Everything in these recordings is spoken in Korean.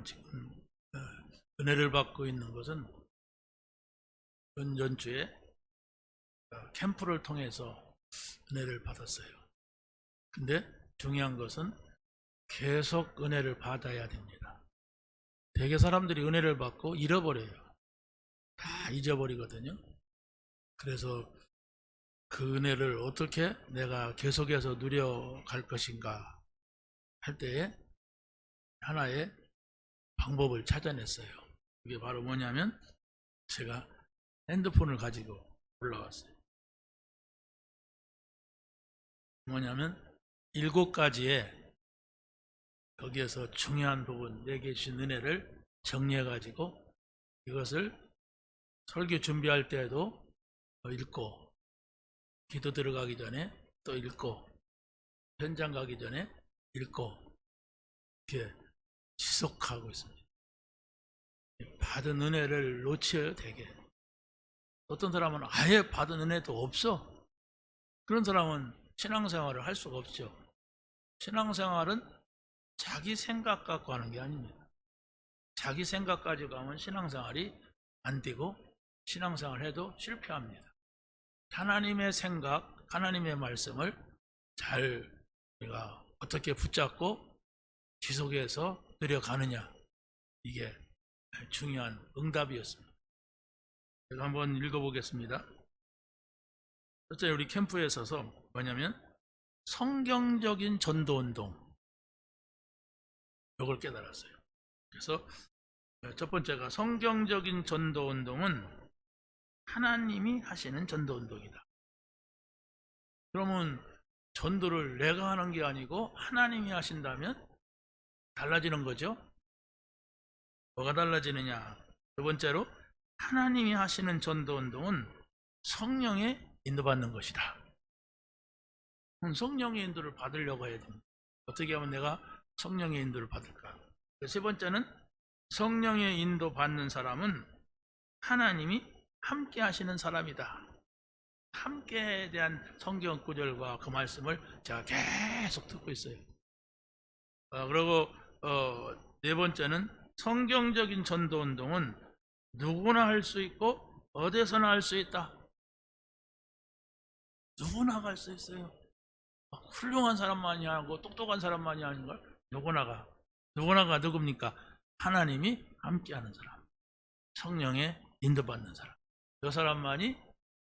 지금 은혜를 받고 있는 것은 전주에 캠프를 통해서 은혜를 받았어요. 근데 중요한 것은 계속 은혜를 받아야 됩니다. 대개 사람들이 은혜를 받고 잃어버려요. 다 잊어버리거든요. 그래서 그 은혜를 어떻게 내가 계속해서 누려갈 것인가 할 때에 하나의 방법을 찾아냈어요. 그게 바로 뭐냐면 제가 핸드폰을 가지고 올라왔어요. 뭐냐면 7가지의 거기에서 중요한 부분 4개 주신 은혜를 정리해 가지고 이것을 설교 준비할 때에도 읽고 기도 들어가기 전에 또 읽고 현장 가기 전에 읽고 이렇게 지속하고 있습니다. 받은 은혜를 놓쳐요. 되게 어떤 사람은 아예 받은 은혜도 없어. 그런 사람은 신앙생활을 할 수가 없죠. 신앙생활은 자기 생각 갖고 하는 게 아닙니다. 자기 생각 가지고 하면 신앙생활이 안 되고 신앙생활 해도 실패합니다. 하나님의 생각, 하나님의 말씀을 잘 우리가 어떻게 붙잡고 지속해서 누려가느냐, 이게 중요한 응답이었습니다. 제가 한번 읽어보겠습니다. 첫째, 우리 캠프에 있어서 뭐냐면 성경적인 전도운동, 이걸 깨달았어요. 그래서 첫 번째가 성경적인 전도운동은 하나님이 하시는 전도운동이다. 그러면 전도를 내가 하는 게 아니고 하나님이 하신다면 달라지는 거죠. 뭐가 달라지느냐? 두 번째로 하나님이 하시는 전도운동은 성령의 인도받는 것이다. 그럼 성령의 인도를 받으려고 해야 됩니다. 어떻게 하면 내가 성령의 인도를 받을까? 세 번째는 성령의 인도 받는 사람은 하나님이 함께 하시는 사람이다. 함께에 대한 성경 구절과 그 말씀을 제가 계속 듣고 있어요. 그리고 네 번째는 성경적인 전도운동은 누구나 할 수 있고 어디서나 할 수 있다. 누구나 할 수 있어요. 훌륭한 사람만이 하고 똑똑한 사람만이 하는 걸 누구나가 누굽니까? 하나님이 함께하는 사람, 성령의 인도받는 사람, 이 사람만이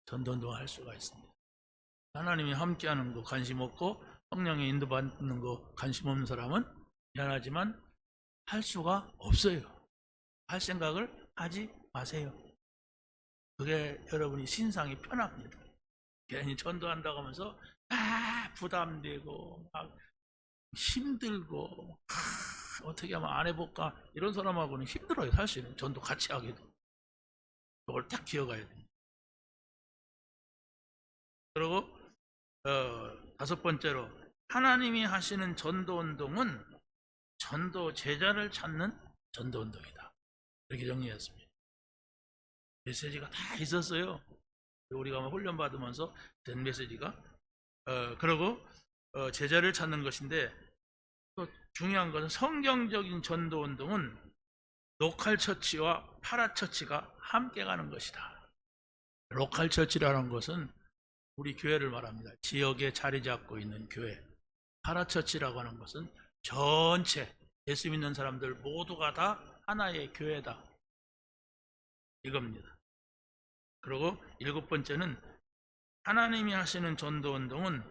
전도운동을 할 수가 있습니다. 하나님이 함께하는 거 관심 없고 성령의 인도받는 거 관심 없는 사람은 미안하지만 할 수가 없어요. 할 생각을 하지 마세요. 그게 여러분이 신상이 편합니다. 괜히 전도한다고 하면서 부담되고 막 힘들고 어떻게 하면 안 해볼까, 이런 사람하고는 힘들어요. 사실은 전도 같이 하기도. 이걸 딱 기억해야 됩니다. 그리고 다섯 번째로 하나님이 하시는 전도운동은 전도 제자를 찾는 전도운동이다. 이렇게 정리했습니다. 메시지가 다 있었어요. 우리가 훈련 받으면서 된 메시지가. 그리고 제자를 찾는 것인데, 또 중요한 것은 성경적인 전도운동은 로컬 처치와 파라처치가 함께 가는 것이다. 로컬 처치라는 것은 우리 교회를 말합니다. 지역에 자리 잡고 있는 교회. 파라처치라고 하는 것은 전체 예수 믿는 사람들 모두가 다 하나의 교회다, 이겁니다. 그리고 7번째는 하나님이 하시는 전도운동은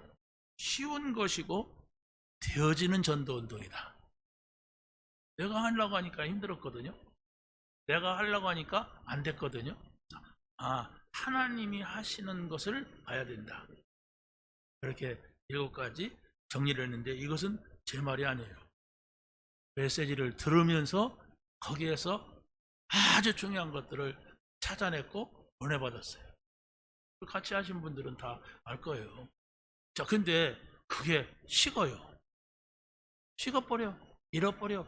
쉬운 것이고 되어지는 전도운동이다. 내가 하려고 하니까 힘들었거든요. 내가 하려고 하니까 안 됐거든요. 하나님이 하시는 것을 봐야 된다. 그렇게 7가지 정리를 했는데, 이것은 제 말이 아니에요. 메시지를 들으면서 거기에서 아주 중요한 것들을 찾아냈고 보내받았어요. 같이 하신 분들은 다 알 거예요. 자, 근데 그게 식어요. 식어버려. 잃어버려.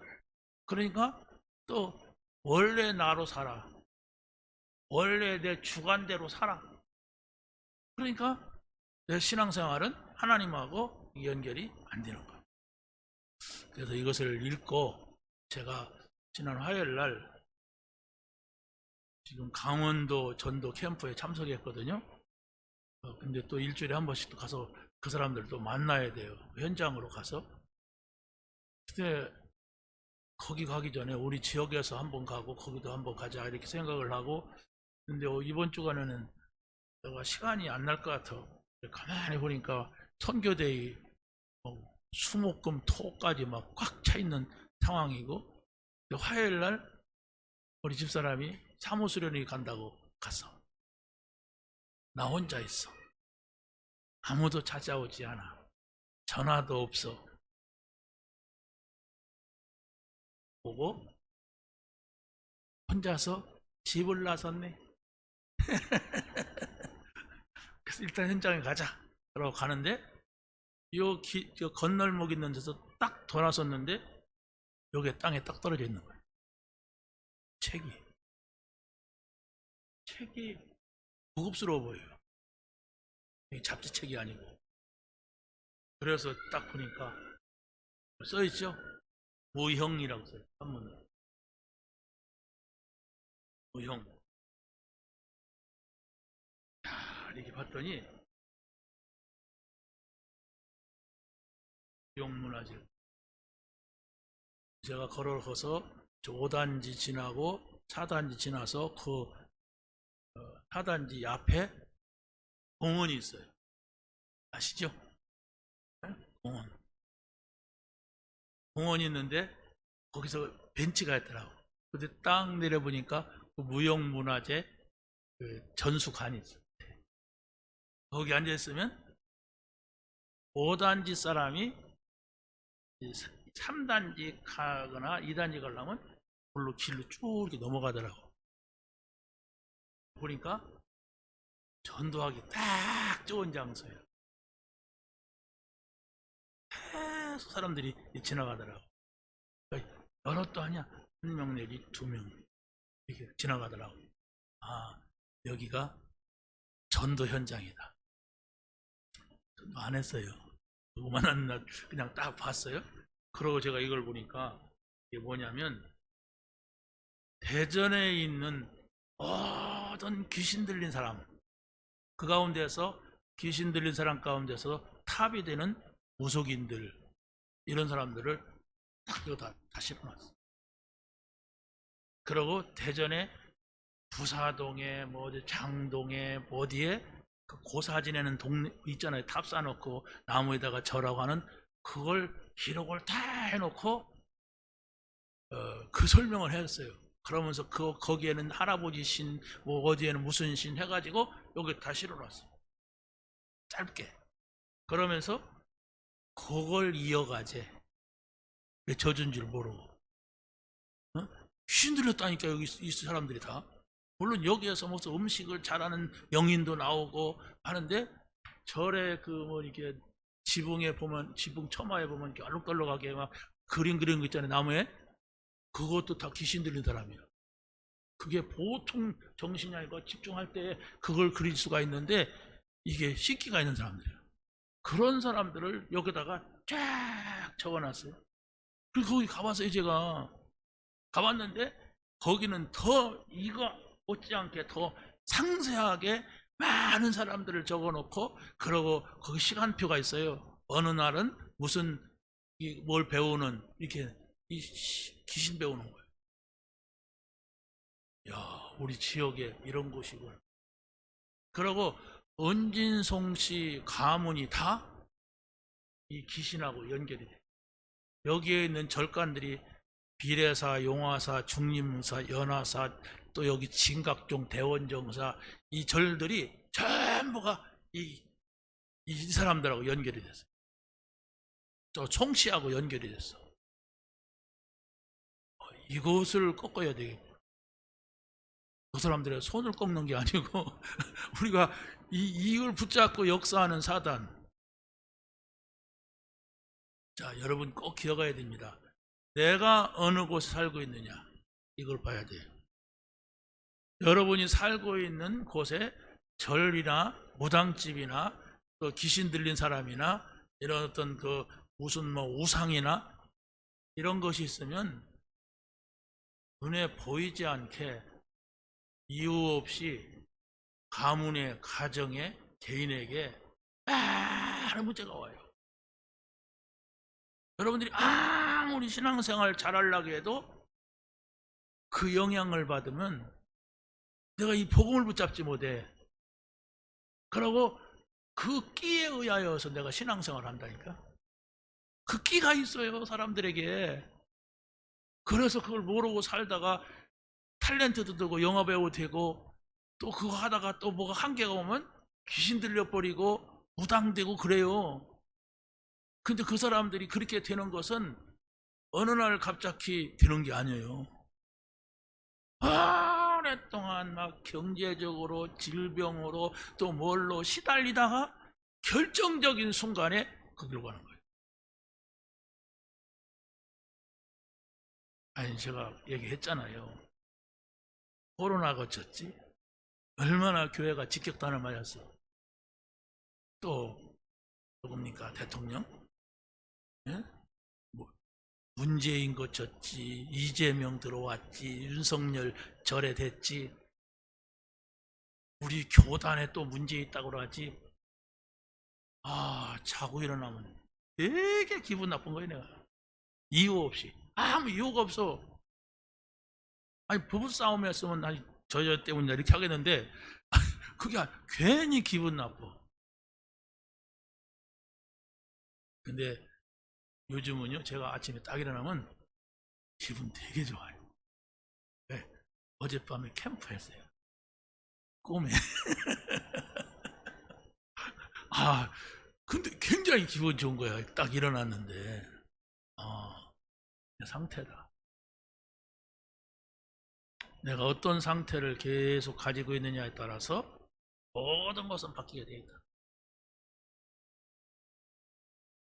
그러니까 또 원래 나로 살아. 원래 내 주관대로 살아. 그러니까 내 신앙생활은 하나님하고 연결이 안 되는 거예요. 그래서 이것을 읽고 제가 지난 화요일 날 지금 강원도 전도 캠프에 참석했거든요. 근데 또 일주일에 한 번씩 또 가서 그 사람들도 만나야 돼요. 현장으로 가서. 근데 거기 가기 전에 우리 지역에서 한번 가고 거기도 한번 가자 이렇게 생각을 하고, 근데 이번 주간에는 내가 시간이 안 날 것 같아. 가만히 보니까 선교대의 수목금 토까지 막 꽉 차 있는 상황이고, 화요일 날 우리 집사람이 사무수련회 간다고 갔어. 나 혼자 있어. 아무도 찾아오지 않아. 전화도 없어. 보고 혼자서 집을 나섰네. 그래서 일단 현장에 가자. 그러고 가는데 요 건널목 있는 데서 딱 돌아섰는데 여기 땅에 딱 떨어져 있는 거예요. 책이 무겁스러워 보여요. 잡지책이 아니고. 그래서 딱 보니까 써있죠? 무형이라고 써요. 한문으로. 무형. 이렇게 봤더니 무형문화재. 제가 걸어가서 5단지 지나고 4단지 지나서 그 4단지 앞에 공원이 있어요. 아시죠? 공원이 있는데 거기서 벤치가 있더라고. 근데 딱 내려보니까 그 무형문화재 그 전수관이 있어요. 거기 앉아있으면 5단지 사람이 3단지 가거나 2단지 가려면 길로 쭉 이렇게 넘어가더라고. 보니까 전도하기 딱 좋은 장소예요. 계속 사람들이 지나가더라고. 여러 또 아니야. 1명 내지 2명 이렇게 지나가더라고. 아, 여기가 전도 현장이다. 전도 안 했어요. 누구만한 날 그냥 딱 봤어요. 그러고 제가 이걸 보니까 이게 뭐냐면 대전에 있는 모든 귀신 들린 사람, 그 가운데서 귀신 들린 사람 가운데서 탑이 되는 무속인들, 이런 사람들을 딱 이거 다 심어놨어. 그러고 대전에 부사동에 뭐 어디 장동에 어디에 그 고사 지내는 동네 있잖아요. 탑 쌓아놓고 나무에다가 절하고 하는 그걸 기록을 다 해놓고 그 설명을 했어요. 그러면서 거기에는 할아버지 신, 뭐 어디에는 무슨 신 해가지고 여기 다 실어놨어. 짧게. 그러면서 그걸 이어가지. 왜 젖은 줄 모르고. 귀신 들렸다니까 여기 이 사람들이 다. 물론 여기에서 무슨 음식을 잘하는 명인도 나오고 하는데 절에 그 뭐 이렇게 지붕에 보면 지붕 처마에 보면 이렇게 알록달록하게 막 그림 그리는 거 있잖아요. 나무에. 그것도 다 귀신 들린 사람이야. 그게 보통 정신이 아니고 집중할 때 그걸 그릴 수가 있는데 이게 식기가 있는 사람들이에요. 그런 사람들을 여기다가 쫙 적어놨어요. 그리고 거기 가봤어요. 제가 가봤는데 거기는 더 이거 못지않게 더 상세하게 많은 사람들을 적어놓고, 그러고 거기 시간표가 있어요. 어느 날은 무슨 뭘 배우는, 이렇게 귀신 배우는 거예요. 야, 우리 지역에 이런 곳이군. 그러고 은진송씨 가문이 다 이 귀신하고 연결이 돼. 여기에 있는 절간들이 비례사, 용화사, 중림사, 연화사, 또 여기 진각종, 대원정사, 이 절들이 전부가 이 사람들하고 연결이 됐어요. 또 송씨하고 연결이 됐어. 이것을 꺾어야 되겠고, 그 사람들의 손을 꺾는 게 아니고 우리가 이걸 붙잡고 역사하는 사단. 자, 여러분 꼭 기억해야 됩니다. 내가 어느 곳에 살고 있느냐, 이걸 봐야 돼요. 여러분이 살고 있는 곳에 절이나 무당집이나 또 귀신 들린 사람이나 이런 어떤 그 무슨 뭐 우상이나 이런 것이 있으면 눈에 보이지 않게 이유 없이 가문에, 가정에, 개인에게 많은 문제가 와요. 여러분들이 아무리 신앙생활 잘하려고 해도 그 영향을 받으면 내가 이 복음을 붙잡지 못해. 그러고 그 끼에 의하여서 내가 신앙생활을 한다니까. 그 끼가 있어요, 사람들에게. 그래서 그걸 모르고 살다가 탤런트도 되고 영화배우 되고 또 그거 하다가 또 뭐가 한계가 오면 귀신 들려버리고 무당되고 그래요. 근데 그 사람들이 그렇게 되는 것은 어느 날 갑자기 되는 게 아니에요. 오랫동안 막 경제적으로 질병으로 또 뭘로 시달리다가 결정적인 순간에 거기로 가는 거예요. 아니, 제가 얘기했잖아요. 코로나 거쳤지? 얼마나 교회가 직격탄을 맞았어. 또 누굽니까? 대통령? 예? 뭐 문재인 거쳤지, 이재명 들어왔지, 윤석열 절에됐지. 우리 교단에 또 문제 있다고 그러지. 자고 일어나면 되게 기분 나쁜 거예요, 내가. 이유 없이. 아무 이유가 없어. 아니, 부부싸움 했으면 아니, 저 때문에 이렇게 하겠는데, 그게 괜히 기분 나빠. 근데 요즘은요, 제가 아침에 딱 일어나면 기분 되게 좋아요. 네, 어젯밤에 캠프 했어요. 꿈에. 근데 굉장히 기분 좋은 거야. 딱 일어났는데. 내 상태다. 내가 어떤 상태를 계속 가지고 있느냐에 따라서 모든 것은 바뀌게 되어 있다.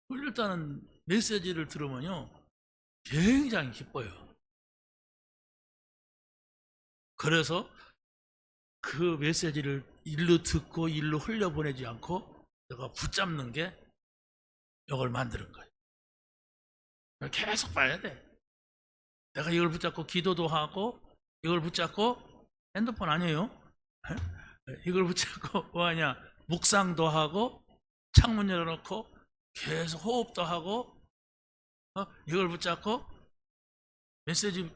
일단은 메시지를 들으면요, 굉장히 기뻐요. 그래서 그 메시지를 일로 듣고 일로 흘려보내지 않고 내가 붙잡는 게 이걸 만드는 거예요. 계속 봐야 돼. 내가 이걸 붙잡고 기도도 하고, 이걸 붙잡고, 핸드폰 아니에요? 이걸 붙잡고 뭐하냐, 묵상도 하고, 창문 열어놓고 계속 호흡도 하고, 이걸 붙잡고 메시지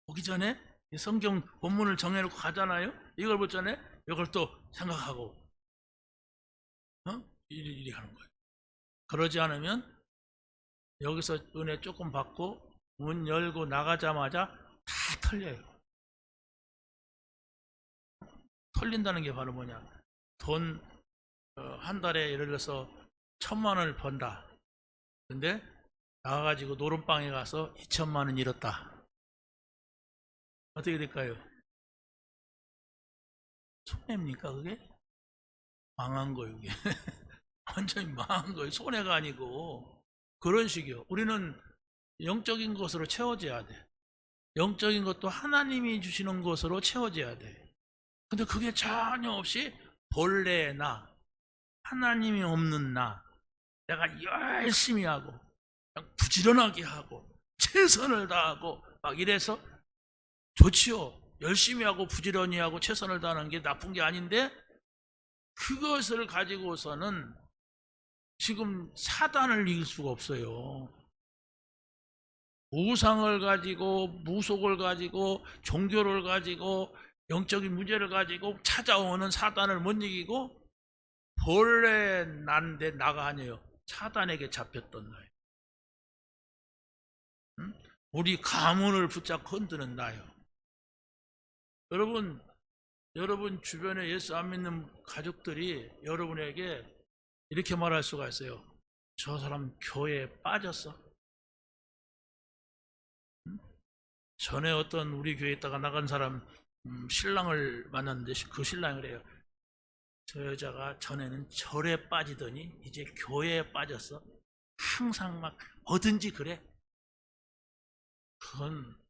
오기 전에 성경 본문을 정해놓고 가잖아요. 이걸 붙잡네. 이걸 또 생각하고 이리 하는 거예요. 그러지 않으면 여기서 은혜 조금 받고 문 열고 나가자마자 다 털려요. 털린다는 게 바로 뭐냐, 돈 한 달에 예를 들어서 1,000만 원을 번다. 근데 나가가지고 노름방에 가서 2천만 원 잃었다. 어떻게 될까요? 손해입니까 그게? 망한 거예요 이게. 완전히 망한 거예요. 손해가 아니고. 그런 식이요. 우리는 영적인 것으로 채워져야 돼. 영적인 것도 하나님이 주시는 것으로 채워져야 돼. 근데 그게 전혀 없이 본래의 나, 하나님이 없는 나, 내가 열심히 하고 그냥 부지런하게 하고 최선을 다하고 막 이래서 좋지요. 열심히 하고 부지런히 하고 최선을 다하는 게 나쁜 게 아닌데, 그것을 가지고서는 지금 사단을 이길 수가 없어요. 우상을 가지고, 무속을 가지고, 종교를 가지고, 영적인 문제를 가지고 찾아오는 사단을 못 이기고, 본래 난데 나가 아니에요. 사단에게 잡혔던 나예요. 우리 가문을 붙잡고 흔드는 나예요. 여러분 주변에 예수 안 믿는 가족들이 여러분에게 이렇게 말할 수가 있어요. 저 사람 교회에 빠졌어. 전에 어떤 우리 교회에 있다가 나간 사람 신랑을 만났는데 그 신랑이 그래요. 저 여자가 전에는 절에 빠지더니 이제 교회에 빠졌어. 항상 막 뭐든지 그래. 그건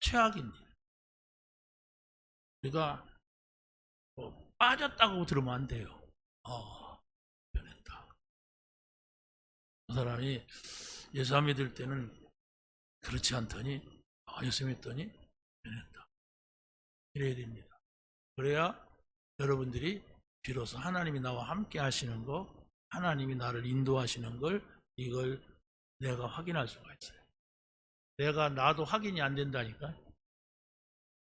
최악인 일. 우리가 빠졌다고 들으면 안 돼요. 변했다. 그 사람이 예수 안 믿을 때는 그렇지 않더니 예수 믿더니 변했다. 이래야 됩니다. 그래야 여러분들이 비로소 하나님이 나와 함께 하시는 거, 하나님이 나를 인도하시는 걸, 이걸 내가 확인할 수가 있어요. 나도 확인이 안 된다니까.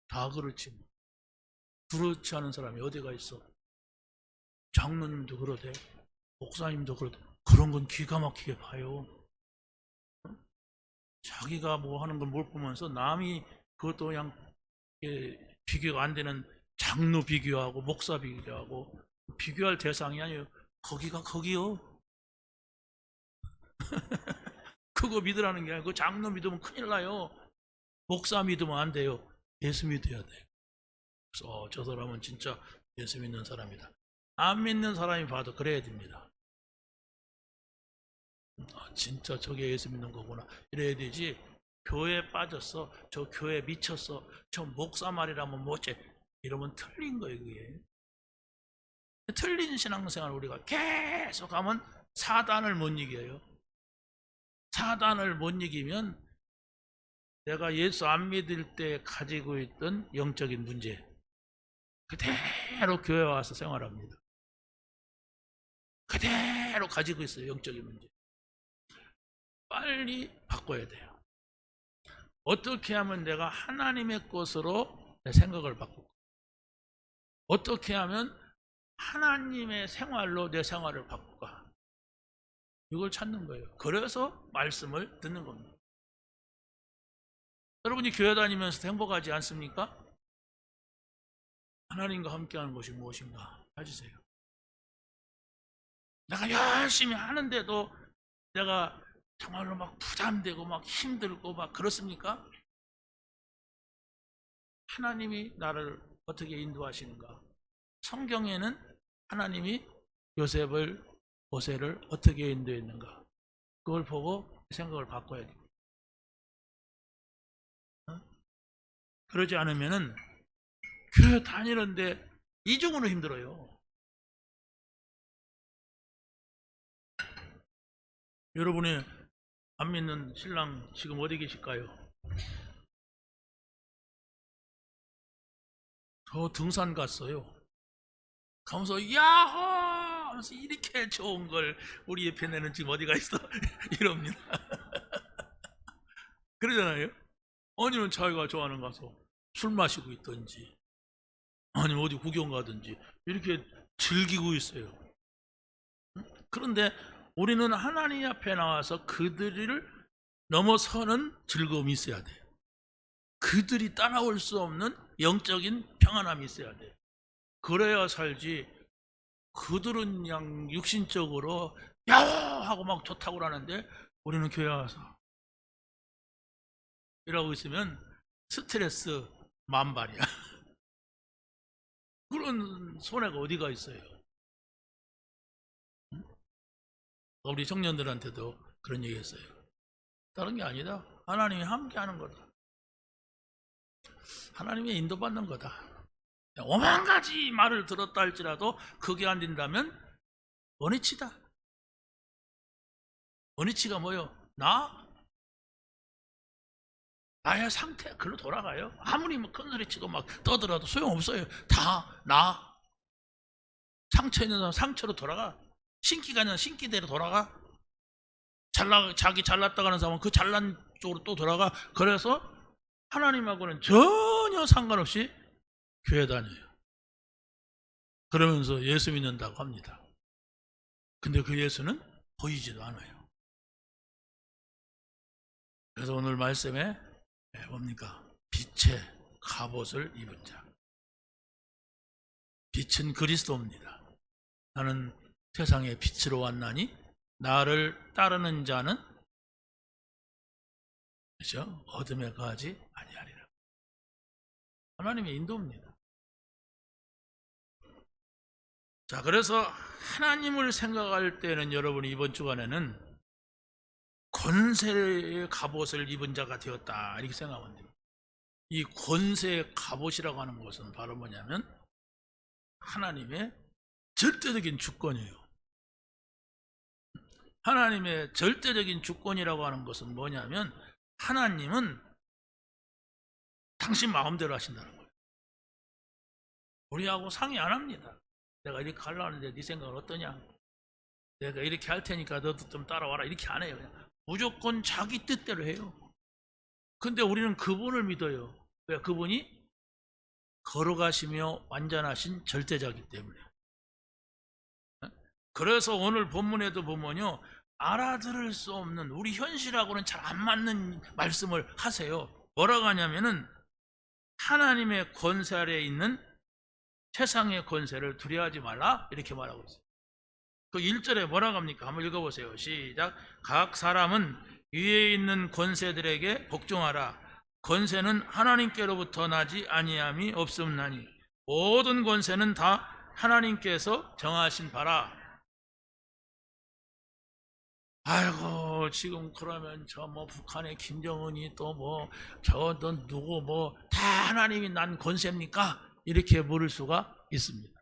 다 그렇지 뭐. 그렇지 않은 사람이 어디가 있어. 장로님도 그러대, 목사님도 그러대. 그런 건 기가 막히게 봐요. 자기가 뭐 하는 걸 못 보면서 남이 그것도 그냥 비교가 안 되는 장로 비교하고 목사 비교하고, 비교할 대상이 아니에요. 거기가 거기요. 그거 믿으라는 게 아니고, 그 장로 믿으면 큰일 나요. 목사 믿으면 안 돼요. 예수 믿어야 돼요. 그래서 저 사람은 진짜 예수 믿는 사람이다. 안 믿는 사람이 봐도 그래야 됩니다. 진짜 저게 예수 믿는 거구나 이래야 되지. 교회에 빠졌어, 저 교회에 미쳤어, 저 목사 말이라면 뭐지, 이러면 틀린 거예요. 그게 틀린 신앙생활을 우리가 계속 하면 사단을 못 이겨요. 사단을 못 이기면 내가 예수 안 믿을 때 가지고 있던 영적인 문제 그대로 교회에 와서 생활합니다. 그대로 가지고 있어요. 영적인 문제 빨리 바꿔야 돼요. 어떻게 하면 내가 하나님의 것으로 내 생각을 바꾸고, 어떻게 하면 하나님의 생활로 내 생활을 바꿀까, 이걸 찾는 거예요. 그래서 말씀을 듣는 겁니다. 여러분이 교회 다니면서 행복하지 않습니까? 하나님과 함께하는 것이 무엇인가 찾으세요. 내가 열심히 하는데도 내가 정말로 막 부담되고 막 힘들고 막 그렇습니까? 하나님이 나를 어떻게 인도하시는가? 성경에는 하나님이 모세를 어떻게 인도했는가? 그걸 보고 생각을 바꿔야 됩니다. 그러지 않으면은 교회 다니는데 이중으로 힘들어요. 여러분이 안 믿는 신랑 지금 어디 계실까요? 저 등산 갔어요. 가면서 야호 하면서 이렇게 좋은 걸 우리 옆에 내는 지금 어디가 있어? 이럽니다. 그러잖아요. 아니면 자기가 좋아하는 가서 술 마시고 있든지, 아니면 어디 구경 가든지 이렇게 즐기고 있어요. 그런데 우리는 하나님 앞에 나와서 그들을 넘어서는 즐거움이 있어야 돼요. 그들이 따라올 수 없는 영적인 평안함이 있어야 돼요. 그래야 살지. 그들은 그냥 육신적으로 야호 하고 막 좋다고 그러는데 우리는 교회 와서 이러고 있으면 스트레스 만발이야. 그런 손해가 어디가 있어요? 우리 청년들한테도 그런 얘기 했어요. 다른 게 아니다. 하나님이 함께 하는 거다. 하나님의 인도받는 거다. 오만 가지 말을 들었다 할지라도 그게 안 된다면 원위치다. 원위치가 뭐예요? 나의 상태, 글로 돌아가요. 아무리 뭐 큰 소리 치고 막 떠들어도 소용없어요. 상처 있는 사람 상처로 돌아가. 신기가 있는 신기대로 돌아가. 자기 잘났다 가는 사람은 그 잘난 쪽으로 또 돌아가. 그래서 하나님하고는 전혀 상관없이 교회 다녀요. 그러면서 예수 믿는다고 합니다. 근데 그 예수는 보이지도 않아요. 그래서 오늘 말씀에 뭡니까? 빛의 갑옷을 입은 자. 빛은 그리스도입니다. 나는 세상에 빛으로 왔나니 나를 따르는 자는 그렇죠? 어둠에 가지 아니하리라. 하나님의 인도입니다. 자, 그래서 하나님을 생각할 때는 여러분이 이번 주간에는 권세의 갑옷을 입은 자가 되었다 이렇게 생각하면 됩니다. 이 권세의 갑옷이라고 하는 것은 바로 뭐냐면 하나님의 절대적인 주권이에요. 하나님의 절대적인 주권이라고 하는 것은 뭐냐면 하나님은 당신 마음대로 하신다는 거예요. 우리하고 상의 안 합니다. 내가 이렇게 하려는데 네 생각은 어떠냐? 내가 이렇게 할 테니까 너도 좀 따라와라. 이렇게 안 해요. 그냥 무조건 자기 뜻대로 해요. 근데 우리는 그분을 믿어요. 왜? 그분이 걸어가시며 완전하신 절대자이기 때문에. 그래서 오늘 본문에도 보면요, 알아들을 수 없는, 우리 현실하고는 잘 안 맞는 말씀을 하세요. 뭐라고 하냐면은 하나님의 권세 아래에 있는 세상의 권세를 두려워하지 말라, 이렇게 말하고 있어요. 그 1절에 뭐라고 합니까? 한번 읽어보세요. 시작. 각 사람은 위에 있는 권세들에게 복종하라. 권세는 하나님께로부터 나지 아니함이 없음나니 모든 권세는 다 하나님께서 정하신 바라. 아이고, 지금 그러면 저 뭐 북한의 김정은이 또 뭐 저 누구 뭐 다 하나님이 난 권세입니까? 이렇게 물을 수가 있습니다.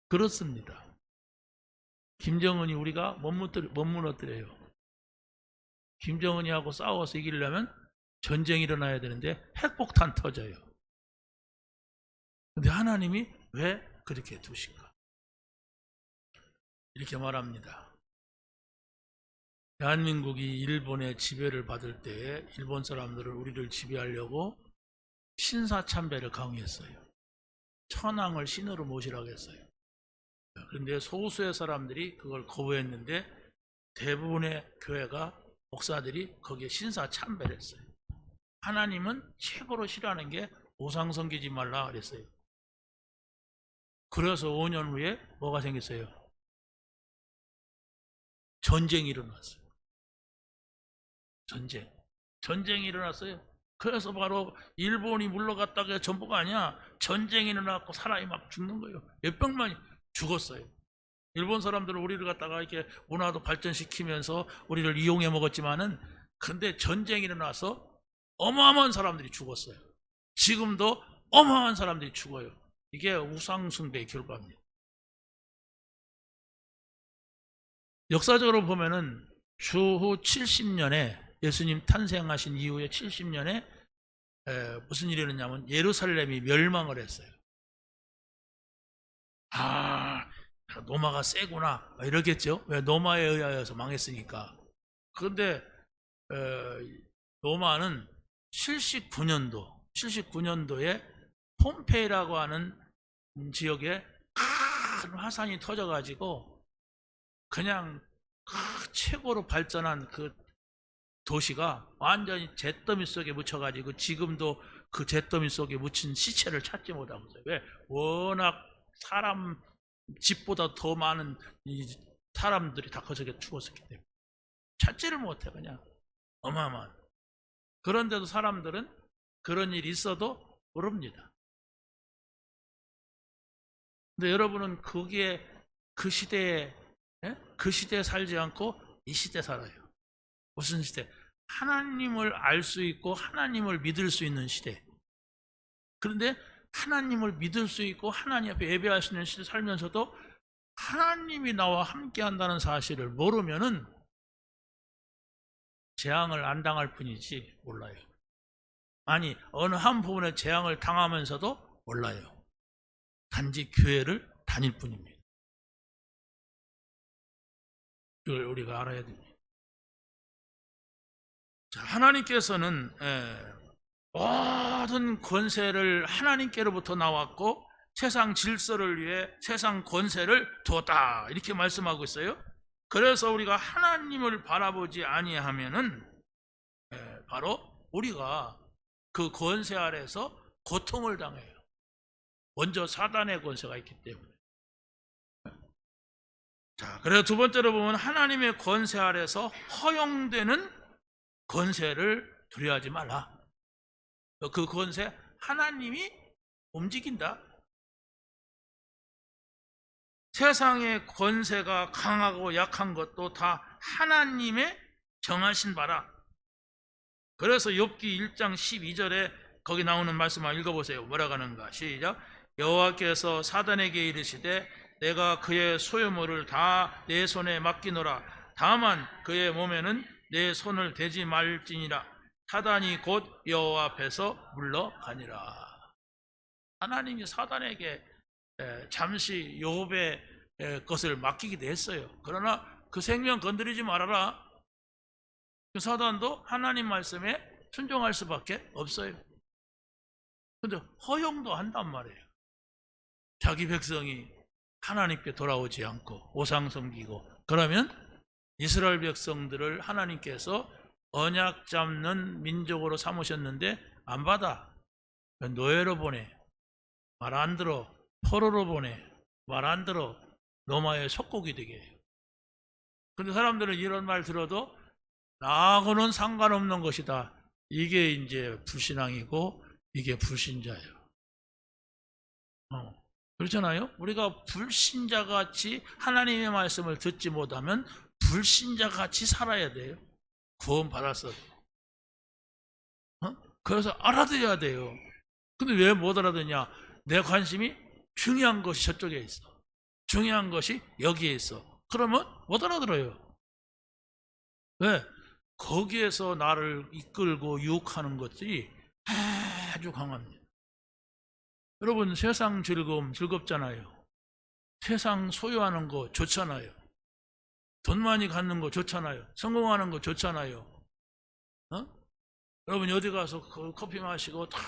그렇습니다. 김정은이 우리가 못 무너뜨려요. 김정은이하고 싸워서 이기려면 전쟁이 일어나야 되는데 핵폭탄 터져요. 근데 하나님이 왜 그렇게 두신가? 이렇게 말합니다. 대한민국이 일본의 지배를 받을 때 일본 사람들은 우리를 지배하려고 신사참배를 강요했어요. 천황을 신으로 모시라고 했어요. 그런데 소수의 사람들이 그걸 거부했는데 대부분의 교회가, 목사들이 거기에 신사참배를 했어요. 하나님은 최고로 싫어하는 게 우상 섬기지 말라 그랬어요. 그래서 5년 후에 뭐가 생겼어요? 전쟁이 일어났어요. 전쟁이 일어났어요. 그래서 바로 일본이 물러갔다가 전부가 아니야. 전쟁이 일어났고 사람이 막 죽는 거예요. 몇백만이 죽었어요. 일본 사람들은 우리를 갖다가 이렇게 문화도 발전시키면서 우리를 이용해 먹었지만은, 근데 전쟁이 일어나서 어마어마한 사람들이 죽었어요. 지금도 어마어마한 사람들이 죽어요. 이게 우상숭배의 결과입니다. 역사적으로 보면은 주후 70년에 예수님 탄생하신 이후에 70년에 무슨 일이 일어났냐면 예루살렘이 멸망을 했어요. 로마가 세구나 이러겠죠. 왜? 로마에 의하여서 망했으니까. 그런데 로마는 79년도에 폼페이라고 하는 지역에 큰 화산이 터져가지고 그냥 최고로 발전한 그 도시가 완전히 잿더미 속에 묻혀가지고 지금도 그 잿더미 속에 묻힌 시체를 찾지 못하고 있어요. 왜? 워낙 사람 집보다 더 많은 이 사람들이 다 거기에 죽었었기 때문에 찾지를 못해. 그냥 어마어마한. 그런데도 사람들은 그런 일이 있어도 모릅니다. 근데 여러분은 거기에 그 시대에 살지 않고 이 시대에 살아요. 무슨 시대? 하나님을 알 수 있고 하나님을 믿을 수 있는 시대. 그런데 하나님을 믿을 수 있고 하나님 앞에 예배할 수 있는 시대 살면서도 하나님이 나와 함께 한다는 사실을 모르면은 재앙을 안 당할 뿐이지 몰라요. 아니, 어느 한 부분에 재앙을 당하면서도 몰라요. 단지 교회를 다닐 뿐입니다. 이걸 우리가 알아야 됩니다. 자, 하나님께서는 모든 권세를 하나님께로부터 나왔고 세상 질서를 위해 세상 권세를 두었다 이렇게 말씀하고 있어요. 그래서 우리가 하나님을 바라보지 아니하면은 바로 우리가 그 권세 아래서 고통을 당해요. 먼저 사단의 권세가 있기 때문에. 자, 그래서 두 번째로 보면 하나님의 권세 아래서 허용되는 권세를 두려워하지 말라. 그 권세 하나님이 움직인다. 세상의 권세가 강하고 약한 것도 다 하나님의 정하신 바라. 그래서 욥기 1장 12절에 거기 나오는 말씀 한번 읽어보세요. 뭐라고 하는가? 시작. 여호와께서 사단에게 이르시되 내가 그의 소유물을 다 내 손에 맡기노라. 다만 그의 몸에는 내 손을 대지 말지니라. 사단이 곧 여호와 앞에서 물러가니라. 하나님이 사단에게 잠시 욥의 것을 맡기기도 했어요. 그러나 그 생명 건드리지 말아라. 그 사단도 하나님 말씀에 순종할 수밖에 없어요. 근데 허용도 한단 말이에요. 자기 백성이 하나님께 돌아오지 않고 오상 섬기고, 그러면 이스라엘 백성들을 하나님께서 언약 잡는 민족으로 삼으셨는데 안 받아. 노예로 보내. 말 안 들어. 포로로 보내. 말 안 들어. 로마의 속국이 되게 해요. 근데 사람들은 이런 말 들어도 나하고는 상관없는 것이다. 이게 이제 불신앙이고 이게 불신자예요. 그렇잖아요? 우리가 불신자같이 하나님의 말씀을 듣지 못하면 불신자같이 살아야 돼요. 구원 받았어도. 그래서 알아들어야 돼요. 근데 왜 못 알아듣냐? 내 관심이 중요한 것이 저쪽에 있어. 중요한 것이 여기에 있어. 그러면 못 알아들어요. 왜? 거기에서 나를 이끌고 유혹하는 것들이 아주 강합니다. 여러분, 세상 즐거움 즐겁잖아요. 세상 소유하는 거 좋잖아요. 돈 많이 갖는 거 좋잖아요. 성공하는 거 좋잖아요. 여러분 어디 가서 커피 마시고 다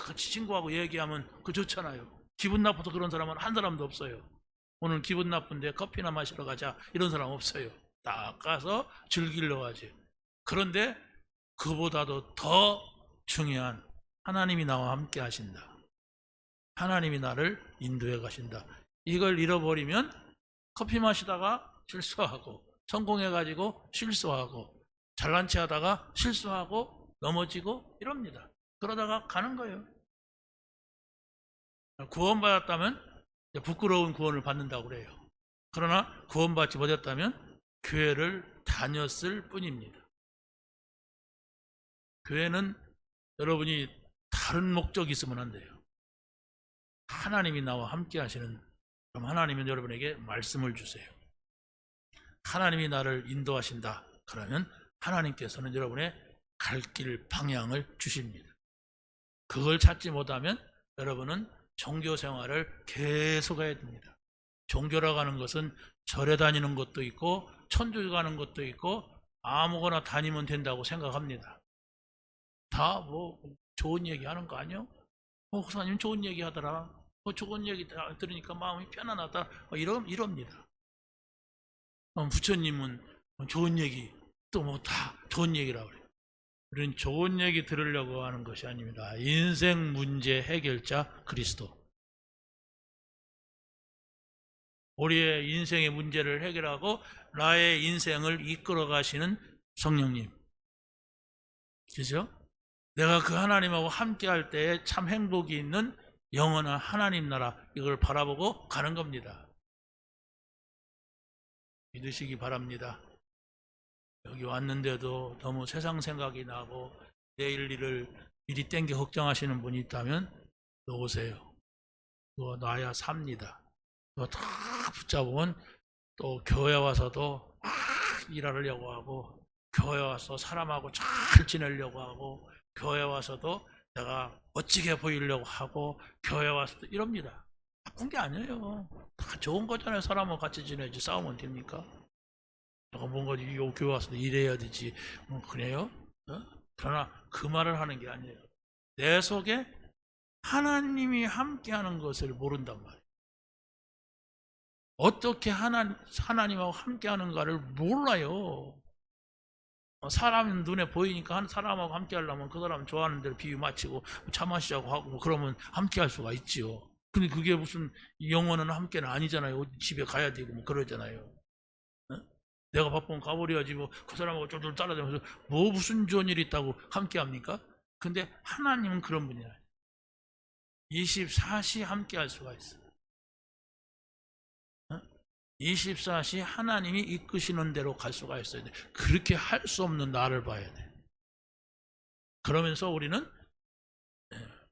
같이 친구하고 얘기하면 그거 좋잖아요. 기분 나빠서 그런 사람은 한 사람도 없어요. 오늘 기분 나쁜데 커피나 마시러 가자 이런 사람 없어요. 딱 가서 즐기러 가지. 그런데 그보다도 더 중요한 하나님이 나와 함께 하신다. 하나님이 나를 인도해 가신다. 이걸 잃어버리면 커피 마시다가 실수하고, 성공해가지고 실수하고, 잘난 체 하다가 실수하고 넘어지고 이럽니다. 그러다가 가는 거예요. 구원받았다면 부끄러운 구원을 받는다고 그래요. 그러나 구원받지 못했다면 교회를 다녔을 뿐입니다. 교회는 여러분이 다른 목적이 있으면 안 돼요. 하나님이 나와 함께 하시는, 그럼 하나님은 여러분에게 말씀을 주세요. 하나님이 나를 인도하신다. 그러면 하나님께서는 여러분의 갈 길 방향을 주십니다. 그걸 찾지 못하면 여러분은 종교 생활을 계속 해야 됩니다. 종교라고 하는 것은 절에 다니는 것도 있고 천주에 가는 것도 있고 아무거나 다니면 된다고 생각합니다. 다 뭐 좋은 얘기 하는 거 아니요? 목사님 좋은 얘기 하더라. 좋은 얘기 들으니까 마음이 편안하다. 이럽니다. 부처님은 좋은 얘기, 또 뭐 다 좋은 얘기라고 그래요. 우리는 좋은 얘기 들으려고 하는 것이 아닙니다. 인생 문제 해결자 그리스도. 우리의 인생의 문제를 해결하고 나의 인생을 이끌어 가시는 성령님. 그죠? 내가 그 하나님하고 함께 할 때에 참 행복이 있는 영원한 하나님 나라, 이걸 바라보고 가는 겁니다. 믿으시기 바랍니다. 여기 왔는데도 너무 세상 생각이 나고 내일 일을 미리 땡겨 걱정하시는 분이 있다면 오세요. 그거 놔야 삽니다. 그거 다 붙잡으면 또 교회 와서도 막 일하려고 하고, 교회 와서 사람하고 잘 지내려고 하고, 교회 와서도 내가 멋지게 보이려고 하고, 교회 와서도 이럽니다. 나쁜 게 아니에요. 다 좋은 거잖아요. 사람하고 같이 지내지 싸우면 됩니까? 내가 뭔가 요 교회 와서 일해야 되지. 그래요? 그러나 그 말을 하는 게 아니에요. 내 속에 하나님이 함께하는 것을 모른단 말이에요. 어떻게 하나님하고 함께하는가를 몰라요. 사람 눈에 보이니까 한 사람하고 함께하려면 그 사람 좋아하는 대로 비유 맞추고 차 마시자고 하고 그러면 함께할 수가 있지요. 근데 그게 무슨 영원한 함께는 아니잖아요. 집에 가야 되고 뭐 그러잖아요. 내가 바쁘면 가버려야지 뭐 그 사람하고 쫄쫄 따라다니면서 뭐 무슨 좋은 일이 있다고 함께합니까? 근데 하나님은 그런 분이 아니에요. 24시 함께할 수가 있어요. 24시 하나님이 이끄시는 대로 갈 수가 있어야 돼. 그렇게 할 수 없는 나를 봐야 돼. 그러면서 우리는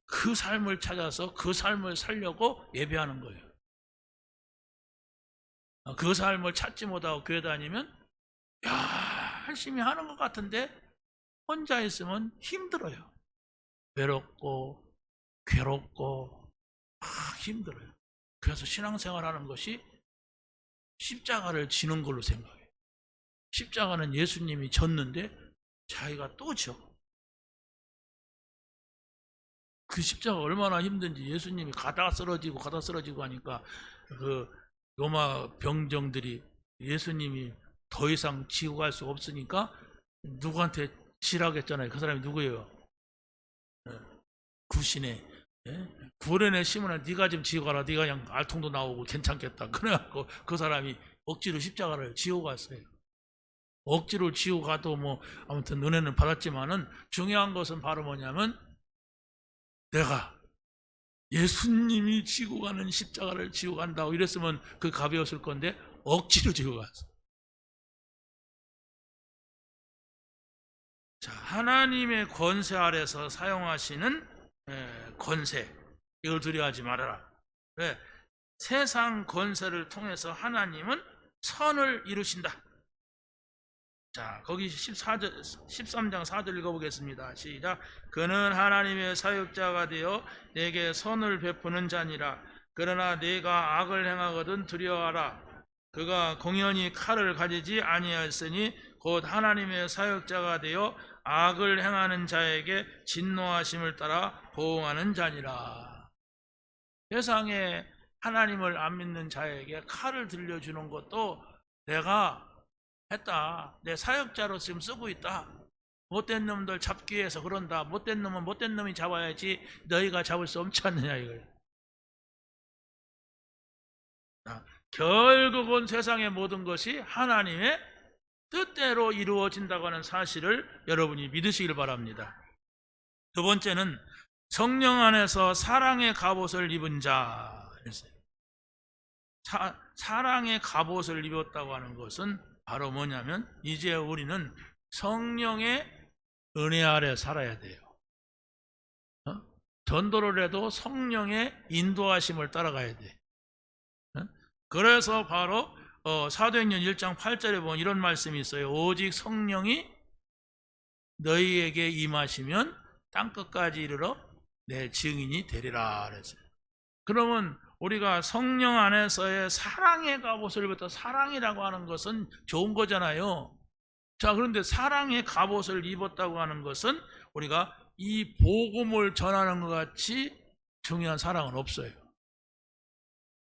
그 삶을 찾아서 그 삶을 살려고 예배하는 거예요. 그 삶을 찾지 못하고 교회 다니면 열심히 하는 것 같은데 혼자 있으면 힘들어요. 외롭고 괴롭고 힘들어요. 그래서 신앙생활하는 것이 십자가를 지는 걸로 생각해요. 십자가는 예수님이 졌는데 자기가 또 져. 그 십자가 얼마나 힘든지 예수님이 가다 쓰러지고 하니까 그 로마 병정들이 예수님이 더 이상 지고 갈 수 없으니까 누구한테 지라겠잖아요. 그 사람이 누구예요? 구신에. 구련의 시몬아, 네가 좀 지고 가라. 네가 그냥 알통도 나오고 괜찮겠다. 그래갖고 그 사람이 억지로 십자가를 지고 갔어요. 억지로 지고 가도 뭐 아무튼 은혜는 받았지만은 중요한 것은 바로 뭐냐면 내가 예수님이 지고 가는 십자가를 지고 간다고 이랬으면 그 가벼웠을 건데 억지로 지고 갔어. 자, 하나님의 권세 아래서 사용하시는 권세, 이걸 두려워하지 말아라. 왜? 세상 권세를 통해서 하나님은 선을 이루신다. 자, 거기 13장 4절 읽어보겠습니다. 시작. 그는 하나님의 사역자가 되어 내게 선을 베푸는 자니라. 그러나 네가 악을 행하거든 두려워하라. 그가 공연히 칼을 가지지 아니하였으니 곧 하나님의 사역자가 되어 악을 행하는 자에게 진노하심을 따라 보응하는 자니라. 세상에 하나님을 안 믿는 자에게 칼을 들려주는 것도 내가 했다. 내 사역자로 지금 쓰고 있다. 못된 놈들 잡기 위해서 그런다. 못된 놈은 못된 놈이 잡아야지 너희가 잡을 수 없지 않느냐 이거예요. 결국은 세상의 모든 것이 하나님의 뜻대로 이루어진다고 하는 사실을 여러분이 믿으시길 바랍니다. 두 번째는 성령 안에서 사랑의 갑옷을 입은 자. 사랑의 갑옷을 입었다고 하는 것은 바로 뭐냐면 이제 우리는 성령의 은혜 아래 살아야 돼요. 전도를 해도 성령의 인도하심을 따라가야 돼. 그래서 바로 사도행전 1장 8절에 보면 이런 말씀이 있어요. 오직 성령이 너희에게 임하시면 땅끝까지 이르러 내 증인이 되리라 그랬어요. 그러면 우리가 성령 안에서의 사랑의 갑옷을 입었다. 사랑이라고 하는 것은 좋은 거잖아요. 자, 그런데 사랑의 갑옷을 입었다고 하는 것은 우리가 이 복음을 전하는 것 같이 중요한 사랑은 없어요.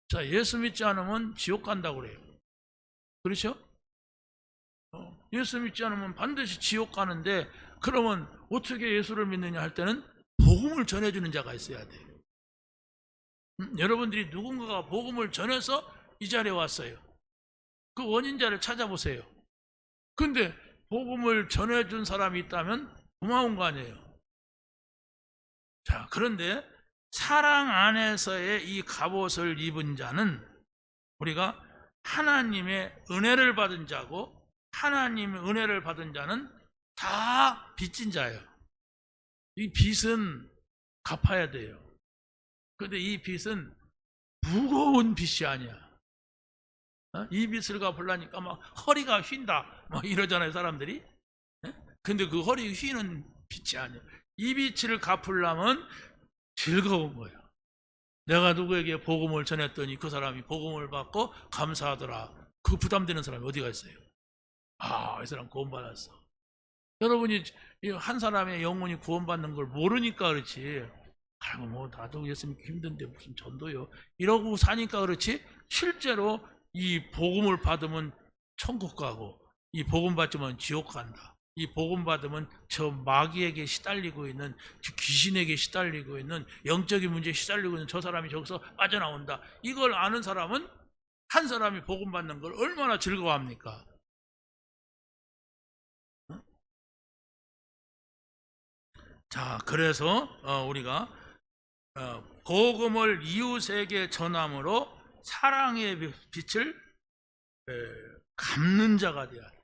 자, 예수 믿지 않으면 지옥 간다고 그래요. 그렇죠? 예수 믿지 않으면 반드시 지옥 가는데 그러면 어떻게 예수를 믿느냐 할 때는 복음을 전해주는 자가 있어야 돼요. 여러분들이 누군가가 복음을 전해서 이 자리에 왔어요. 그 원인자를 찾아보세요. 근데 복음을 전해준 사람이 있다면 고마운 거 아니에요. 자, 그런데 사랑 안에서의 이 갑옷을 입은 자는 우리가 하나님의 은혜를 받은 자고 하나님의 은혜를 받은 자는 다 빚진 자예요. 이 빚은 갚아야 돼요. 그런데 이 빚은 무거운 빚이 아니야. 이 빚을 갚으려니까 막 허리가 휜다 막 이러잖아요 사람들이. 근데 그 허리 휘는 빚이 아니야. 이 빚을 갚으려면 즐거운 거예요. 내가 누구에게 복음을 전했더니 그 사람이 복음을 받고 감사하더라. 그 부담되는 사람이 어디가 있어요? 아, 이 사람 구원받았어. 여러분이 한 사람의 영혼이 구원받는 걸 모르니까 그렇지. 아이고 뭐 나도 예수 믿기 힘든데 무슨 전도요. 이러고 사니까 그렇지. 실제로 이 복음을 받으면 천국 가고 이 복음 받으면 지옥 간다. 이 복음 받으면 저 마귀에게 시달리고 있는 저 귀신에게 시달리고 있는 영적인 문제에 시달리고 있는 저 사람이 저기서 빠져나온다. 이걸 아는 사람은 한 사람이 복음 받는 걸 얼마나 즐거워합니까? 자, 그래서 우리가 복음을 이웃에게 전함으로 사랑의 빛을 갚는 자가 되어야 돼요.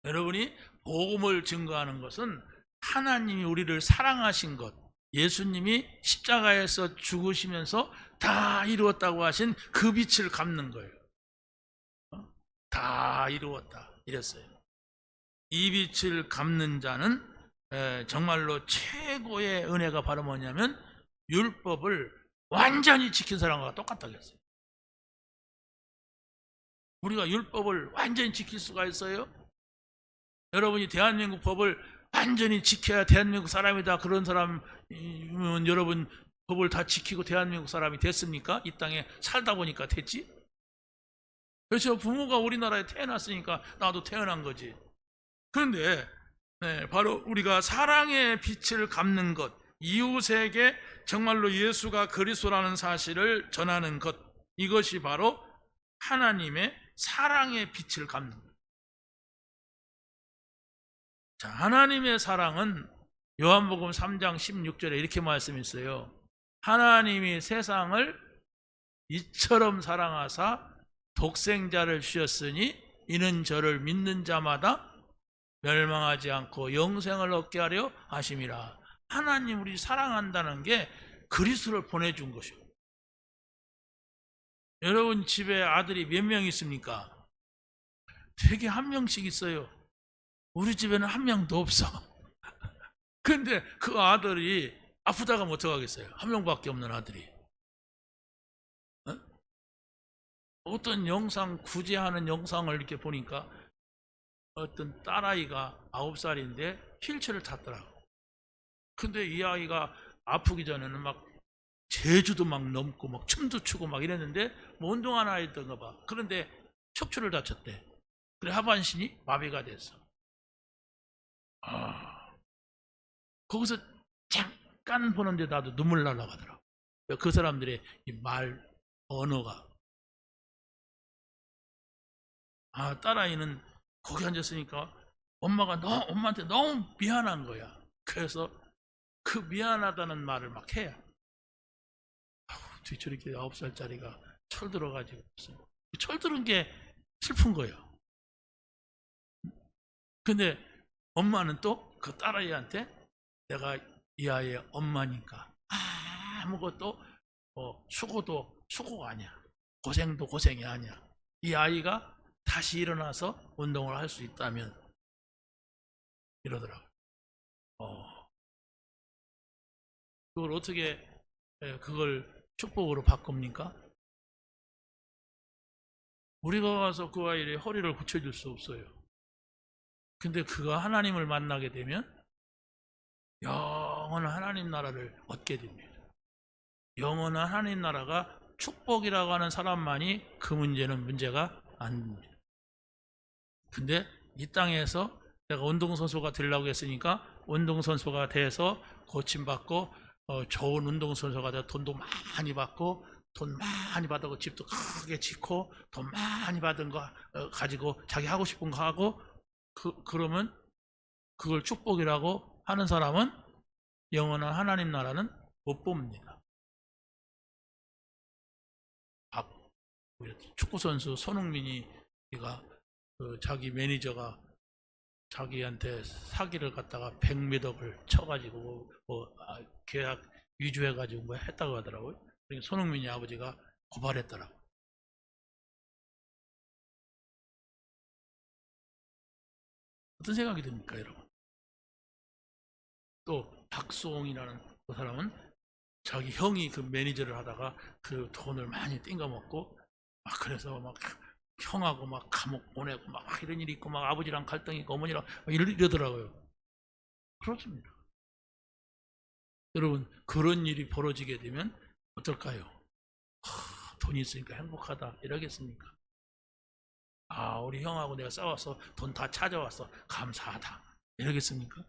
여러분이 복음을 증거하는 것은 하나님이 우리를 사랑하신 것, 예수님이 십자가에서 죽으시면서 다 이루었다고 하신 그 빛을 갚는 거예요. 다 이루었다 이랬어요. 이 빛을 갚는 자는 정말로 최고의 은혜가 바로 뭐냐면 율법을 완전히 지킨 사람과 똑같다고 했어요. 우리가 율법을 완전히 지킬 수가 있어요? 여러분이 대한민국 법을 완전히 지켜야 대한민국 사람이다, 그런 사람이면 여러분 법을 다 지키고 대한민국 사람이 됐습니까? 이 땅에 살다 보니까 됐지? 그렇죠. 부모가 우리나라에 태어났으니까 나도 태어난 거지. 그런데 바로 우리가 사랑의 빛을 갚는 것, 이웃에게 정말로 예수가 그리스도라는 사실을 전하는 것, 이것이 바로 하나님의 사랑의 빛을 갚는 것. 자, 하나님의 사랑은 요한복음 3장 16절에 이렇게 말씀했어요. 하나님이 세상을 이처럼 사랑하사 독생자를 주셨으니 이는 저를 믿는 자마다 멸망하지 않고 영생을 얻게 하려 하심이라. 하나님 우리 사랑한다는 게 그리스도를 보내준 것이요. 여러분 집에 아들이 몇 명 있습니까? 되게 한 명씩 있어요. 우리 집에는 한 명도 없어. 근데 그 아들이 아프다가 뭐 어떡하겠어요? 한 명밖에 없는 아들이. 어떤 영상, 구제하는 영상을 이렇게 보니까 어떤 딸아이가 9살인데 휠체어를 탔더라고. 근데 이 아이가 아프기 전에는 막 제주도 막 넘고 막 춤도 추고 막 이랬는데 뭐 운동하는 아이였던가 봐. 그런데 척추를 다쳤대. 그래 하반신이 마비가 됐어. 거기서 잠깐 보는데 나도 눈물 날라가더라고. 그 사람들의 이 말 언어가. 딸아이는 거기 앉았으니까 엄마한테 너무 미안한 거야. 그래서 그 미안하다는 말을 막 해야. 어떻게 저렇게 9살짜리가 철들어가지고 철들은 게 슬픈 거예요. 근데 엄마는 또 그 딸아이한테 내가 이 아이의 엄마니까 아무것도 수고도 수고가 아니야, 고생도 고생이 아니야. 이 아이가 다시 일어나서 운동을 할 수 있다면 이러더라고요. 그걸 어떻게 그걸 축복으로 바꿉니까? 우리가 가서 그 아이의 허리를 고쳐줄 수 없어요. 근데 그가 하나님을 만나게 되면 영원한 하나님 나라를 얻게 됩니다. 영원한 하나님 나라가 축복이라고 하는 사람만이 그 문제가 안 됩니다. 근데 이 땅에서 내가 운동선수가 되려고 했으니까 운동선수가 돼서 고침받고 좋은 운동선수가 돼서 돈도 많이 받고 돈 많이 받고 집도 크게 짓고 돈 많이 받은 거 가지고 자기 하고 싶은 거 하고 그러면 그걸 축복이라고 하는 사람은 영원한 하나님 나라는 못 봅니다. 축구선수 손흥민이 자기 매니저가 자기한테 사기를 갖다가 100몇억을 쳐가지고 계약 위조해가지고 뭐 했다고 하더라고요. 그러니까 손흥민이 아버지가 고발했더라고요. 어떤 생각이 듭니까, 여러분? 또 박수홍이라는 그 사람은 자기 형이 그 매니저를 하다가 그 돈을 많이 띵가먹고 막 그래서 막 형하고 막 감옥 보내고 막 이런 일이 있고 막 아버지랑 갈등이 있고 어머니랑 이러더라고요. 그렇습니다. 여러분 그런 일이 벌어지게 되면 어떨까요? 돈이 있으니까 행복하다 이러겠습니까? 우리 형하고 내가 싸워서 돈 다 찾아왔어 감사하다 이러겠습니까?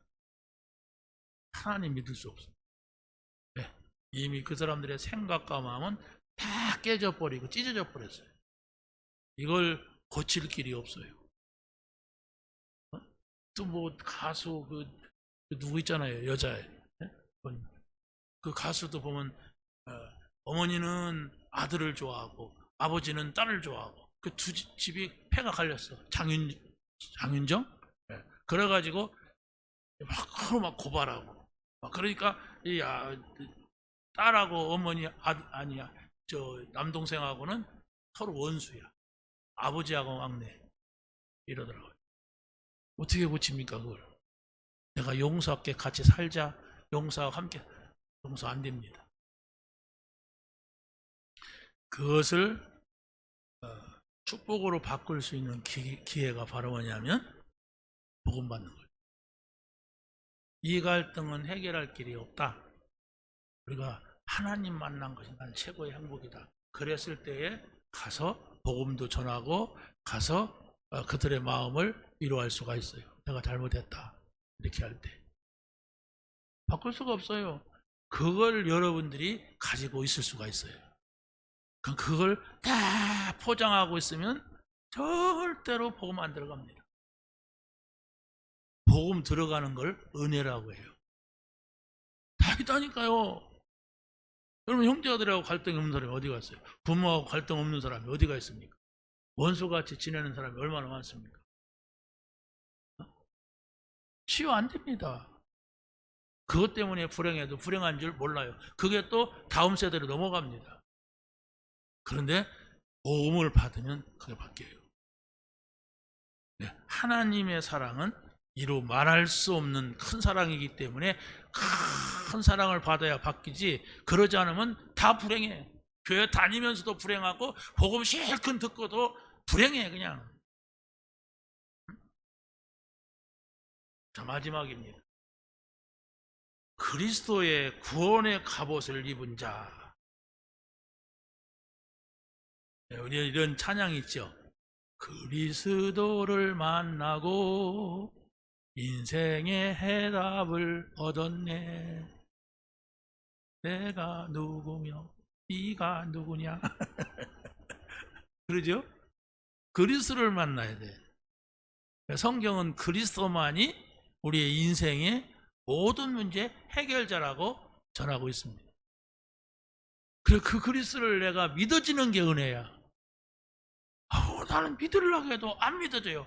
하나님 믿을 수 없습니다. 네, 이미 그 사람들의 생각과 마음은 다 깨져버리고 찢어져 버렸어요. 이걸 고칠 길이 없어요. 또 뭐 가수 누구 있잖아요, 여자애. 네? 그 가수도 보면 어머니는 아들을 좋아하고 아버지는 딸을 좋아하고 그 두 집이 패가 갈렸어. 장윤정? 네. 그래가지고 막 고발하고 그러니까 이 딸하고 어머니 아니야 저 남동생하고는 서로 원수야. 아버지하고 막내 이러더라고요. 어떻게 고칩니까 그걸? 내가 용서할게, 같이 살자, 용서하고 함께. 용서 안 됩니다. 그것을 축복으로 바꿀 수 있는 기회가 바로 뭐냐면 복음 받는 거예요. 이 갈등은 해결할 길이 없다. 우리가 하나님 만난 것이 난 최고의 행복이다. 그랬을 때에 가서 복음도 전하고 가서 그들의 마음을 위로할 수가 있어요. 내가 잘못했다. 이렇게 할 때. 바꿀 수가 없어요. 그걸 여러분들이 가지고 있을 수가 있어요. 그럼 그걸 다 포장하고 있으면 절대로 복음 안 들어갑니다. 복음 들어가는 걸 은혜라고 해요. 다 있다니까요. 여러분 형제들하고 갈등이 없는 사람이 어디 갔어요? 부모하고 갈등 없는 사람이 어디가 있습니까? 원수같이 지내는 사람이 얼마나 많습니까? 치유 안 됩니다. 그것 때문에 불행해도 불행한 줄 몰라요. 그게 또 다음 세대로 넘어갑니다. 그런데 복음을 받으면 그게 바뀌어요. 네, 하나님의 사랑은 이루 말할 수 없는 큰 사랑이기 때문에 큰 사랑을 받아야 바뀌지, 그러지 않으면 다 불행해. 교회 다니면서도 불행하고 복음 실컷 듣고도 불행해 그냥. 자, 마지막입니다. 그리스도의 구원의 갑옷을 입은 자. 우리 이런 찬양이 있죠. 그리스도를 만나고 인생의 해답을 얻었네. 내가 누구며 네가 누구냐. 그러죠? 그리스도를 만나야 돼. 성경은 그리스도만이 우리의 인생의 모든 문제 해결자라고 전하고 있습니다. 그래, 그 그리스도를 내가 믿어지는 게 은혜야. 나는 믿으려고 해도 안 믿어져요.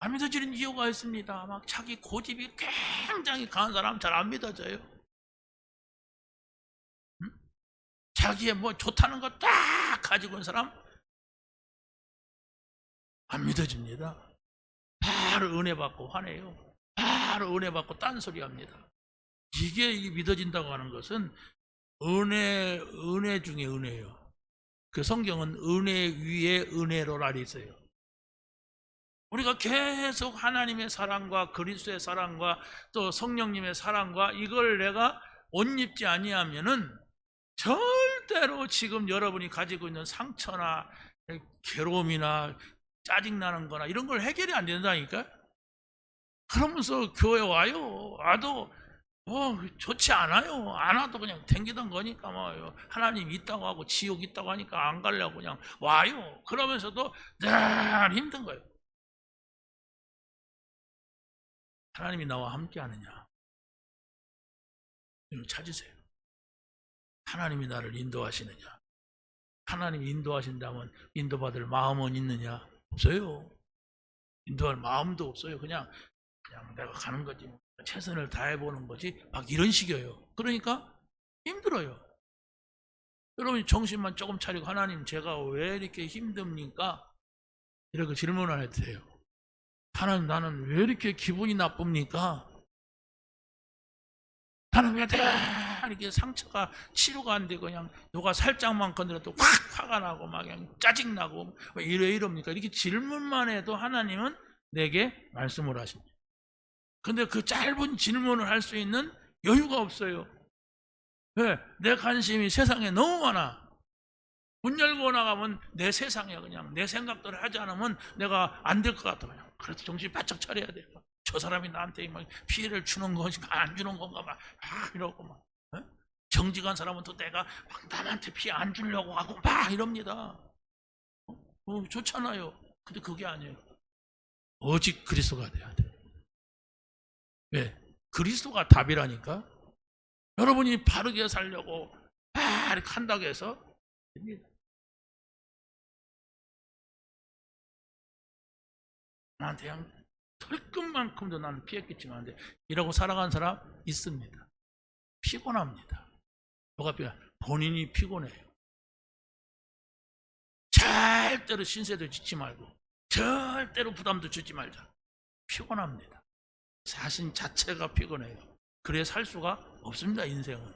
안 믿어지는 이유가 있습니다. 막 자기 고집이 굉장히 강한 사람 잘 안 믿어져요. 응? 자기의 뭐 좋다는 거 딱 가지고 있는 사람 안 믿어집니다. 바로 은혜 받고 화내요. 바로 은혜 받고 딴소리 합니다. 이게 믿어진다고 하는 것은 은혜 중에 은혜예요. 그 성경은 은혜 위에 은혜로라 있어요. 우리가 계속 하나님의 사랑과 그리스도의 사랑과 또 성령님의 사랑과 이걸 내가 옷 입지 아니하면은 절대로 지금 여러분이 가지고 있는 상처나 괴로움이나 짜증나는 거나 이런 걸 해결이 안 된다니까. 그러면서 교회 와도 좋지 않아요. 안 와도 그냥 댕기던 거니까 뭐 하나님 있다고 하고 지옥 있다고 하니까 안 가려고 그냥 와요. 그러면서도 늘 힘든 거예요. 하나님이 나와 함께 하느냐? 이걸 찾으세요. 하나님이 나를 인도하시느냐? 하나님이 인도하신다면 인도받을 마음은 있느냐? 없어요. 인도할 마음도 없어요. 그냥 내가 가는 거지. 최선을 다해보는 거지. 막 이런 식이에요. 그러니까 힘들어요. 여러분이 정신만 조금 차리고 하나님 제가 왜 이렇게 힘듭니까? 이렇게 질문을 해도 돼요. 하나님 나는 왜 이렇게 기분이 나쁩니까? 나는 왜 이렇게 상처가 치료가 안 되고 그냥 누가 살짝만 건드려도 확 화가 나고 막 그냥 짜증나고 왜 이럽니까? 이렇게 질문만 해도 하나님은 내게 말씀을 하십니다. 근데 그 짧은 질문을 할 수 있는 여유가 없어요. 왜? 내 관심이 세상에 너무 많아. 문 열고 나가면 내 세상이야. 그냥 내 생각대로 하지 않으면 내가 안 될 것 같아. 그냥. 그래서 정신 바짝 차려야 돼. 저 사람이 나한테 막 피해를 주는 건지 안 주는 건가 막 이러고 막. 정직한 사람은 또 내가 막 남한테 피해 안 주려고 하고 막 이럽니다. 좋잖아요. 근데 그게 아니에요. 오직 그리스도가 돼야 돼. 왜? 그리스도가 답이라니까. 여러분이 바르게 살려고 이렇게 한다고 해서 됩니다. 나한테 털끝만큼도 나는 피했겠지만 안돼. 이러고 살아간 사람 있습니다. 피곤합니다. 뭐가 피곤해? 본인이 피곤해요. 절대로 신세도 짓지 말고 절대로 부담도 주지 말자. 피곤합니다. 자신 자체가 피곤해요. 그래 살 수가 없습니다. 인생은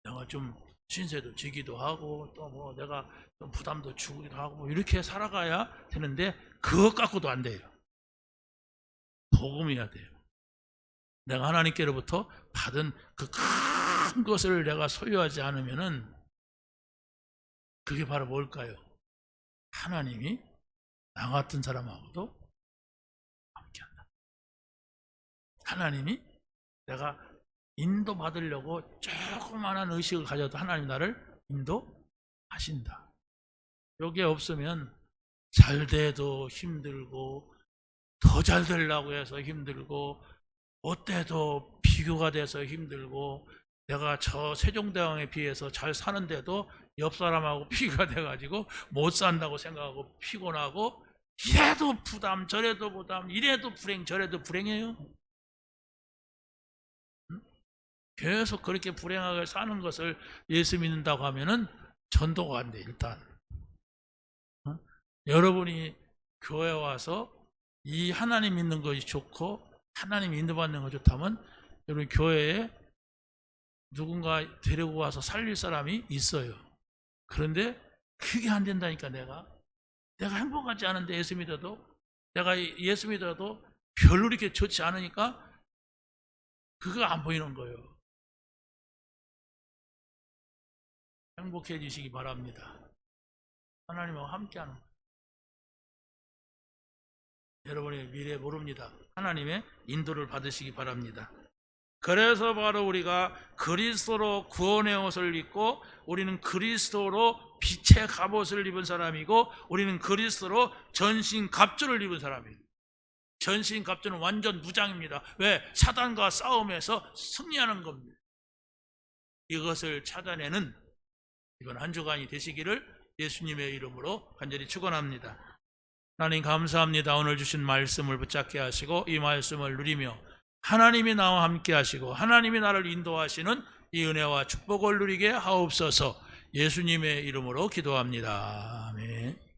내가 좀 신세도 지기도 하고 또 뭐 내가 좀 부담도 주기도 하고 이렇게 살아가야 되는데 그것 갖고도 안 돼요. 복음이어야 돼요. 내가 하나님께로부터 받은 그 큰 것을 내가 소유하지 않으면은 그게 바로 뭘까요? 하나님이 나 같은 사람하고도 함께한다. 하나님이 내가 인도받으려고 조그마한 의식을 가져도 하나님 나를 인도하신다. 여기에 없으면 잘 돼도 힘들고 더 잘 되려고 해서 힘들고 어때도 비교가 돼서 힘들고 내가 저 세종대왕에 비해서 잘 사는데도 옆 사람하고 비교가 돼가지고 못 산다고 생각하고 피곤하고 이래도 부담 저래도 부담 이래도 불행 저래도 불행해요. 계속 그렇게 불행하게 사는 것을 예수 믿는다고 하면은 전도가 안 돼. 일단 여러분이 교회 와서 이 하나님 믿는 것이 좋고 하나님 인도받는 것이 좋다면 여러분 교회에 누군가 데리고 와서 살릴 사람이 있어요. 그런데 그게 안 된다니까. 내가 행복하지 않은데 예수 믿어도 내가 예수 믿어도 별로 이렇게 좋지 않으니까 그거 안 보이는 거예요. 행복해지시기 바랍니다. 하나님하고 함께하는 거예요. 여러분의 미래 모릅니다. 하나님의 인도를 받으시기 바랍니다. 그래서 바로 우리가 그리스도로 구원의 옷을 입고 우리는 그리스도로 빛의 갑옷을 입은 사람이고 우리는 그리스도로 전신 갑주를 입은 사람이에요. 전신 갑주는 완전 무장입니다. 왜? 사단과 싸움에서 승리하는 겁니다. 이것을 찾아내는 이번 한 주간이 되시기를 예수님의 이름으로 간절히 축원합니다. 하나님 감사합니다. 오늘 주신 말씀을 붙잡게 하시고 이 말씀을 누리며 하나님이 나와 함께 하시고 하나님이 나를 인도하시는 이 은혜와 축복을 누리게 하옵소서. 예수님의 이름으로 기도합니다. 아멘.